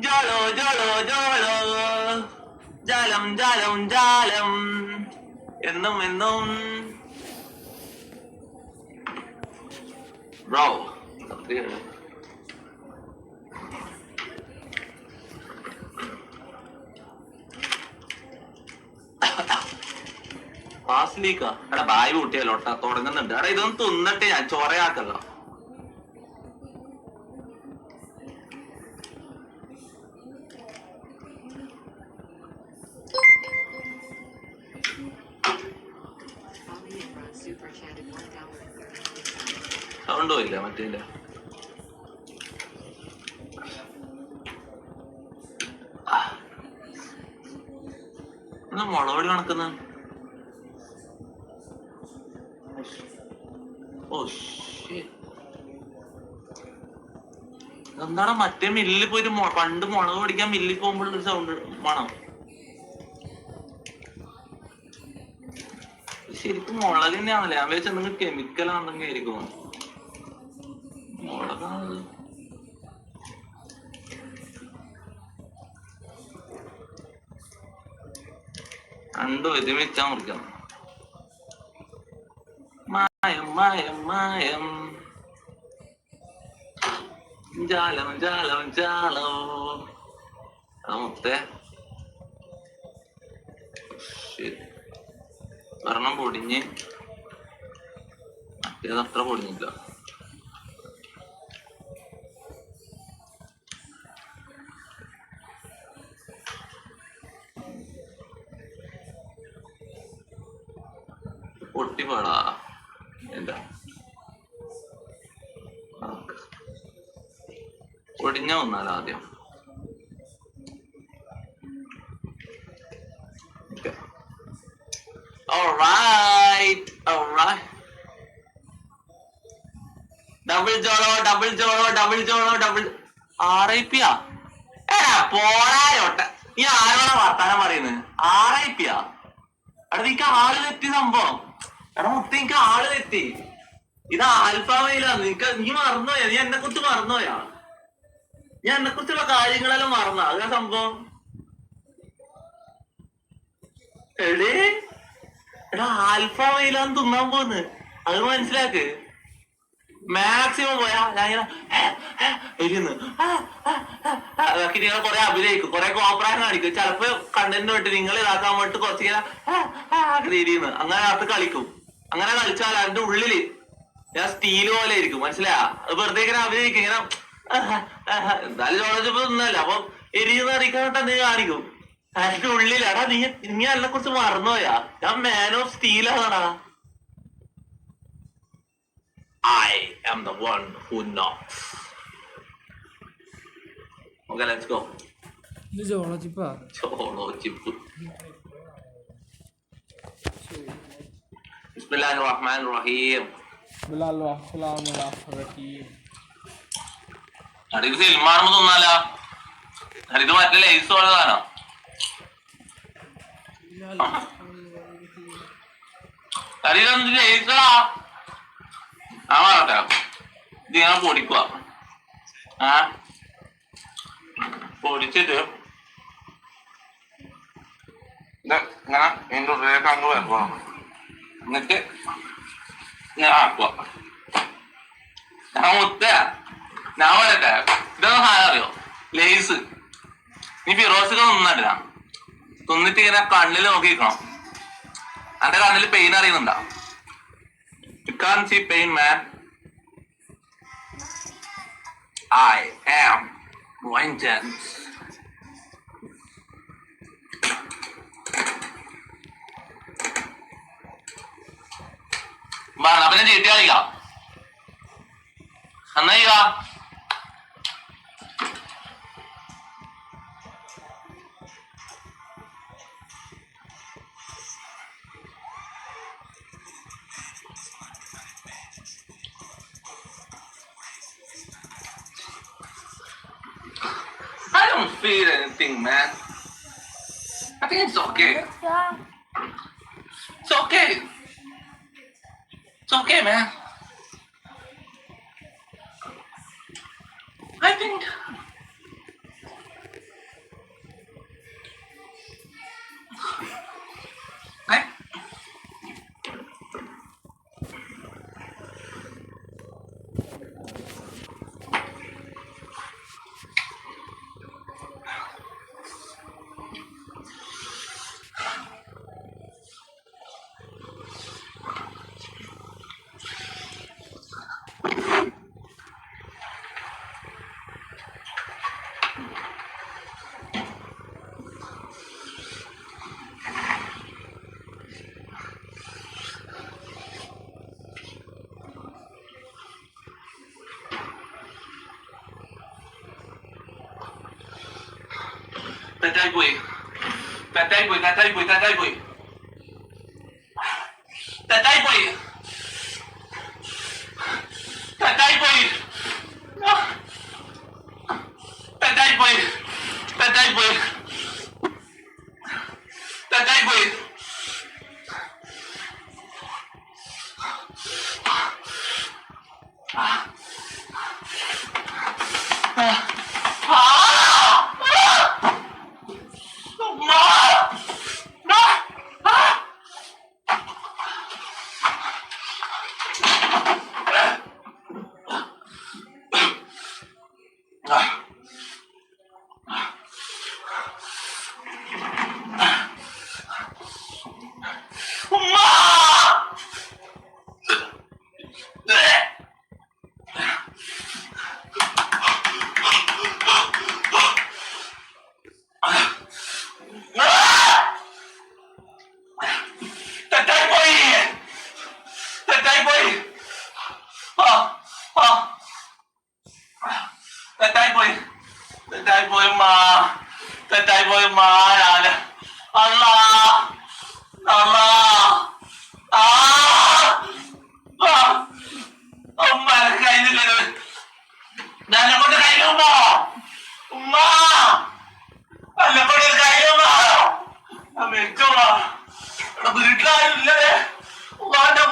ജോളോ ജോളോ ജോളോ ജാലം ജാലം ജാലം എന്നും എന്നും ബ്രോ ഫാസ്ലീക്കാ എടാ ബായ് കൂട്ടിയല്ലോട്ടാ തുടങ്ങുന്നുണ്ട്. എടാ ഇതൊന്നും തിന്നിട്ട് ഞാൻ ചൊറയാക്കല്ലോ. സൗണ്ടോ ഇല്ല മറ്റേ മുളകൊടി കണക്കുന്ന. എന്താണ് മറ്റേ മില്ലിൽ പോയിട്ട് പണ്ട് മുളക് പൊടിക്കാൻ മില്ലിൽ പോകുമ്പോഴൊരു സൗണ്ട് മണം. ശരിക്കും മുളക് തന്നെയാണല്ലേ? ഞാൻ വെച്ച് എന്തെങ്കിലും കെമിക്കലാണെന്നെങ്കിൽ ആയിരിക്കും. മുളകാണ് രണ്ടും ഒരുമിച്ചാ മുറിക്കണം. മായം മായം മായം ജാലം ജാലം ജാലോ മുത്തേ ഒരെണ്ണം പൊടിഞ്ഞ് മറ്റേത് അത്ര പൊടിഞ്ഞില്ല. പൊട്ടിപ്പാടാ എന്താ പൊടിഞ്ഞ വന്നാലോ ആദ്യം. Double Jolo double Jolo double Jolo double RIP എടാ പോരായോട്ടെ. നീ ആരോടാ വർത്താനം പറയുന്നത്? RIP എടാ നിനക്ക് ആള് തെറ്റി സംഭവം. എടാ മുത്ത നിനക്ക് ആള് തെറ്റി. ഇത് ആൽഫാമയിലാണ്. നീ മറന്നുപോയാ? നീ എന്നെ കുറിച്ച് മറന്നുപോയാ? ഞാൻ എന്നെ കുറിച്ചുള്ള കാര്യങ്ങളെല്ലാം മറന്ന അതാ സംഭവം. എടാ ആൽഫാമയിലാന്ന് തിന്നാൻ പോന്ന് അത് മനസ്സിലാക്ക്. മാക്സിമം പോയാ ഞാൻ ഇങ്ങനെ എരിയുന്നു അതൊക്കെ നിങ്ങൾ കുറെ അഭിനയിക്കും, കുറെ കോപ്രായം കാണിക്കും. ചിലപ്പോ കണ്ടന്റ് വിട്ട് നിങ്ങൾ ഇതാക്കാൻ വേണ്ടിട്ട് കുറച്ചിങ്ങനെ എരിയുന്നു. അങ്ങനെ അത് കളിക്കും. അങ്ങനെ കളിച്ചാൽ അതിന്റെ ഉള്ളില് ഞാൻ സ്റ്റീല് പോലെ ഇരിക്കും. മനസ്സിലായാ? അത് വെറുതെ ഇങ്ങനെ അഭിനയിക്കും. ഇങ്ങനെ എന്തായാലും ചോദിച്ചപ്പോ തിന്നല്ല അപ്പൊ എരിയുന്ന അറിയിക്കാനായിട്ട് നീ കാണിക്കും. അതിന്റെ ഉള്ളിലാടാ നീ അതിനെ കുറിച്ച് മറന്നുപോയാ? ഞാൻ മാൻ ഓഫ് സ്റ്റീലാണടാ. I am the one who knocks. Okay, let's go. ഇത് ചോള ചിപ്പാ. ചോളോ ചിപ്പ്. ബിസ്മില്ലാഹിർറഹ്മാനിർറഹീം. ബിസ്മില്ലാഹിർറഹ്മാനിർറഹീം. ഇത് സിനിമാണെന്ന് തോന്നാലോ. ഇത് മറ്റേ ലൈസ് ഉള്ളതാണോ? ഇതൊന്നും ലൈസാ. ആട്ടെ ഇത് ഞാൻ പൊടിക്കുക. പൊടിച്ചിട്ട് ഇങ്ങനെ എന്റെ ഉള്ളിലേക്ക് അങ്ങ് വെക്കണം. എന്നിട്ട് ഞാൻ ആക്കുക. ഞാൻ മുത്ത ഞാൻ പറയട്ടെ, ഇതൊന്നും സാധനം അറിയോ? ലേസ്. നീ ഫിറോസിക്ക് തിന്നിട്ടില്ല. തിന്നിട്ട് ഇങ്ങനെ കണ്ണിൽ നോക്കിയിരിക്കണം. എന്റെ കണ്ണിൽ പെയിൻ അറിയുന്നുണ്ടോ? You can't see pain, man. I am vengeance. അവനെ ചീട്ടി കളിക്കാം. എന്നാ ചെയ്യാ? I don't feel anything, man. I think it's okay. It's okay. It's okay, man. I think തെറ്റായി പോയി തെറ്റായി പോയി തെറ്റായി പോയി തെറ്റായി പോയി തെറ്റായി പോയി തെറ്റായി പോയി തെറ്റായി പോയി തെറ്റായി പോയി തെറ്റായി പോയി തെറ്റായി പോയി തെറ്റായി പോയി തെറ്റായി പോയി ഞാന് അല്ലാ അല്ലാ ഉമ്മ കഴിഞ്ഞില്ല എന്നെ കൊണ്ട് കഴിയുമ്പോ ഉമ്മ എന്നെ കൊണ്ട് കഴിയുമ്പോ വീട്ടിലാരും ഇല്ലേ ഉമ്മാന്റെ